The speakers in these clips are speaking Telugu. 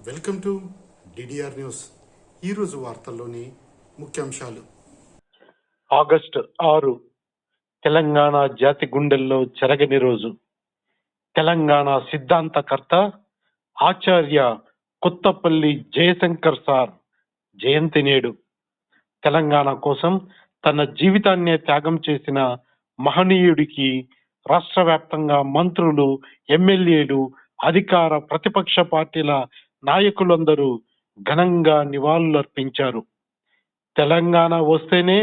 Welcome to DDR news. ఈరోజు వార్తల్లోని ముఖ్యాంశాలు. ఆగస్టు 6 తెలంగాణ జాతి గుండెల్లో చెరగని రోజు. తెలంగాణ సిద్ధాంతకర్త ఆచార్య కొత్తపల్లి జయశంకర్ సార్ జయంతి నేడు. తెలంగాణ కోసం తన జీవితాన్నే త్యాగం చేసిన మహనీయుడికి రాష్ట్ర వ్యాప్తంగా మంత్రులు, ఎమ్మెల్యేలు, అధికార ప్రతిపక్ష పార్టీల నాయకులందరూ ఘనంగా నివాళులర్పించారు. తెలంగాణ వస్తేనే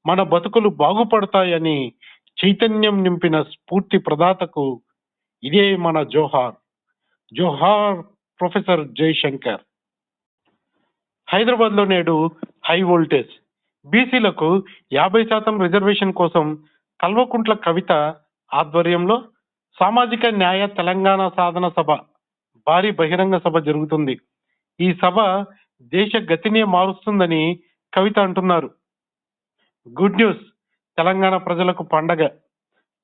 మన బతుకులు బాగుపడతాయని చైతన్యం నింపిన స్ఫూర్తి ప్రదాతకు ఇదే మన జోహార్. జోహార్ ప్రొఫెసర్ జయశంకర్. హైదరాబాద్ లో నేడు హై వోల్టేజ్. బీసీలకు 50% రిజర్వేషన్ కోసం కల్వకుంట్ల కవిత ఆధ్వర్యంలో సామాజిక న్యాయ తెలంగాణ సాధన సభ భారీ బహిరంగ సభ జరుగుతుంది. ఈ సభ దేశ గతినే మారుస్తుందని కవిత అంటున్నారు. గుడ్ న్యూస్, తెలంగాణ ప్రజలకు పండగ.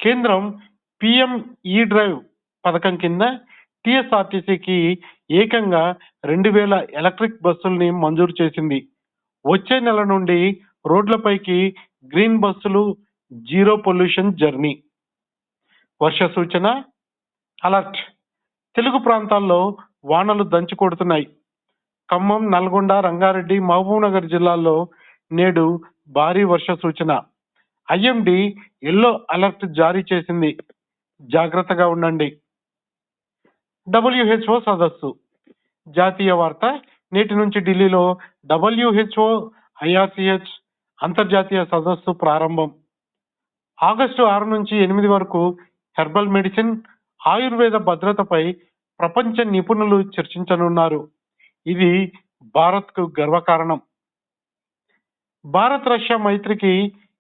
కేంద్రం పిఎం ఈ డ్రైవ్ పథకం కింద టిఎస్ఆర్టీసీకి ఏకంగా 2000 ఎలక్ట్రిక్ బస్సుల్ని మంజూరు చేసింది. వచ్చే నెల నుండి రోడ్లపైకి గ్రీన్ బస్సులు, జీరో పొల్యూషన్ జర్నీ. వర్ష సూచన అలర్ట్. తెలుగు ప్రాంతాల్లో వానలు దంచి కొడుతున్నాయి. ఖమ్మం, నల్గొండ, రంగారెడ్డి, మహబూబ్నగర్ జిల్లాల్లో నేడు భారీ వర్ష సూచన. ఐఎండి ఎల్లో అలర్ట్ జారీ చేసింది. జాగ్రత్తగా ఉండండి. WHO సదస్సు. జాతీయ వార్త. నేటి నుంచి ఢిల్లీలో WHO IRCH అంతర్జాతీయ సదస్సు ప్రారంభం. ఆగస్టు 6 నుంచి 8 వరకు హెర్బల్ మెడిసిన్, ఆయుర్వేద భద్రతపై ప్రపంచ నిపుణులు చర్చించనున్నారు. ఇది భారత్కు గర్వకారణం. భారత్ రష్యా మైత్రికి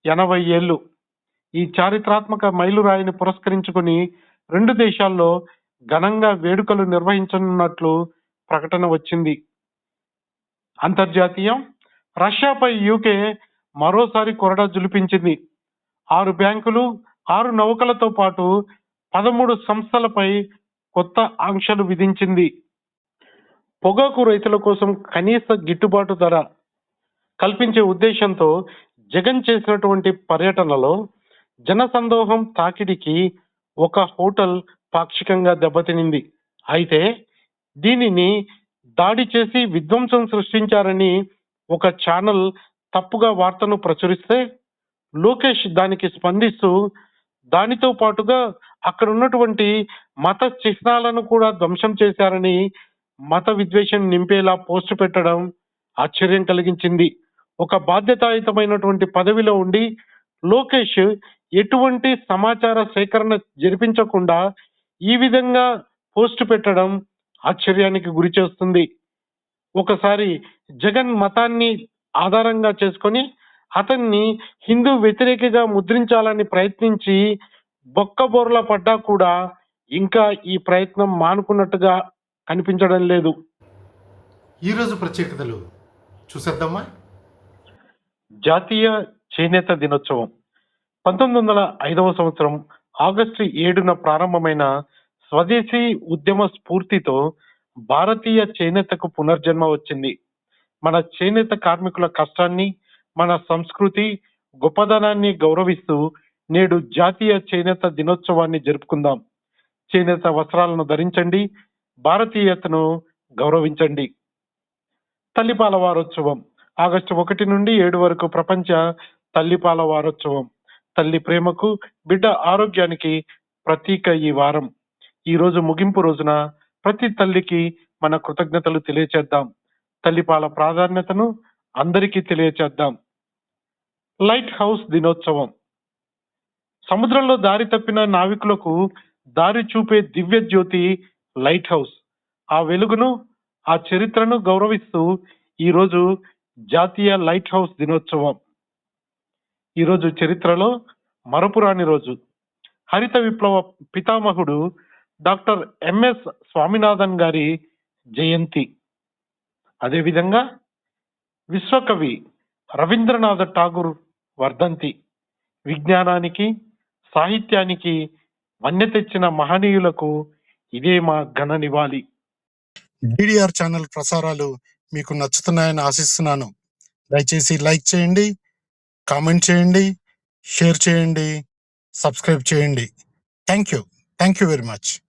80 ఏళ్లు. ఈ చారిత్రాత్మక మైలురాయిని పురస్కరించుకుని రెండు దేశాల్లో ఘనంగా వేడుకలు నిర్వహించనున్నట్లు ప్రకటన వచ్చింది. అంతర్జాతీయం. రష్యాపై యూకే మరోసారి కొరడా జులిపించింది. 6 బ్యాంకులు, 6 నౌకలతో పాటు 13 సంస్థలపై కొత్త ఆంక్షలు విధించింది. పొగాకు రైతుల కోసం కనీస గిట్టుబాటు ధర కల్పించే ఉద్దేశంతో జగన్ చేసినటువంటి పర్యటనలో జనసందోహం తాకిడికి ఒక హోటల్ పాక్షికంగా దెబ్బతినింది. అయితే దీనిని దాడి చేసి విధ్వంసం సృష్టించారని ఒక ఛానల్ తప్పుగా వార్తను ప్రచురిస్తే లోకేష్ దానికి స్పందిస్తూ దానితో పాటుగా అక్కడ ఉన్నటువంటి మత చిహ్నాలను కూడా ధ్వంసం చేశారని మత విద్వేషం నింపేలా పోస్టు పెట్టడం ఆశ్చర్యం కలిగించింది. ఒక బాధ్యతాయుతమైనటువంటి పదవిలో ఉండి లోకేష్ ఎటువంటి సమాచార సేకరణ జరిపించకుండా ఈ విధంగా పోస్టు పెట్టడం ఆశ్చర్యానికి గురి చేస్తుంది. ఒకసారి జగన్ మతాన్ని ఆధారంగా చేసుకొని అతన్ని హిందూ వ్యతిరేకిగా ముద్రించాలని ప్రయత్నించి బొక్కబోర్లా పడ్డా కూడా ఇంకా ఈ ప్రయత్నం మానుకున్నట్టుగా కనిపించడం లేదు. ఈరోజు ప్రత్యేకతలు చూసేద్దామా. జాతీయ చేనేత దినోత్సవం. 1905వ సంవత్సరం ఆగస్టు 7న ప్రారంభమైన స్వదేశీ ఉద్యమ స్ఫూర్తితో భారతీయ చేనేతకు పునర్జన్మ వచ్చింది. మన చేనేత కార్మికుల కష్టాన్ని, మన సంస్కృతి గొప్పదనాన్ని గౌరవిస్తూ నేడు జాతీయ చేనేత దినోత్సవాన్ని జరుపుకుందాం. చేనేత వస్త్రాలను ధరించండి, భారతీయతను గౌరవించండి. తల్లిపాల వారోత్సవం. ఆగస్టు 1 నుండి 7 వరకు ప్రపంచ తల్లిపాల వారోత్సవం. తల్లి ప్రేమకు, బిడ్డ ఆరోగ్యానికి ప్రతీక ఈ వారం. ఈ రోజు ముగింపు రోజున ప్రతి తల్లికి మన కృతజ్ఞతలు తెలియచేద్దాం. తల్లిపాల ప్రాధాన్యతను అందరికీ తెలియచేద్దాం. లైట్ హౌస్ దినోత్సవం. సముద్రంలో దారి తప్పిన నావికులకు దారి చూపే దివ్య జ్యోతి లైట్ హౌస్. ఆ వెలుగును, ఆ చరిత్రను గౌరవిస్తూ ఈరోజు జాతీయ లైట్ హౌస్ దినోత్సవం. ఈరోజు చరిత్రలో మరపురాని రోజు. హరిత విప్లవ పితామహుడు డాక్టర్ ఎంఎస్ స్వామినాథన్ గారి జయంతి. అదేవిధంగా విశ్వకవి రవీంద్రనాథ్ ఠాగూర్ వర్ధంతి. విజ్ఞానానికి, సాహిత్యానికి వన్నె తెచ్చిన మహనీయులకు ఇదే మా ఘన నివాళి. డిడిఆర్ ఛానల్ ప్రసారాలు మీకు నచ్చుతున్నాయని ఆశిస్తున్నాను. దయచేసి లైక్ చేయండి, కామెంట్ చేయండి, షేర్ చేయండి, సబ్స్క్రైబ్ చేయండి. Thank you very much.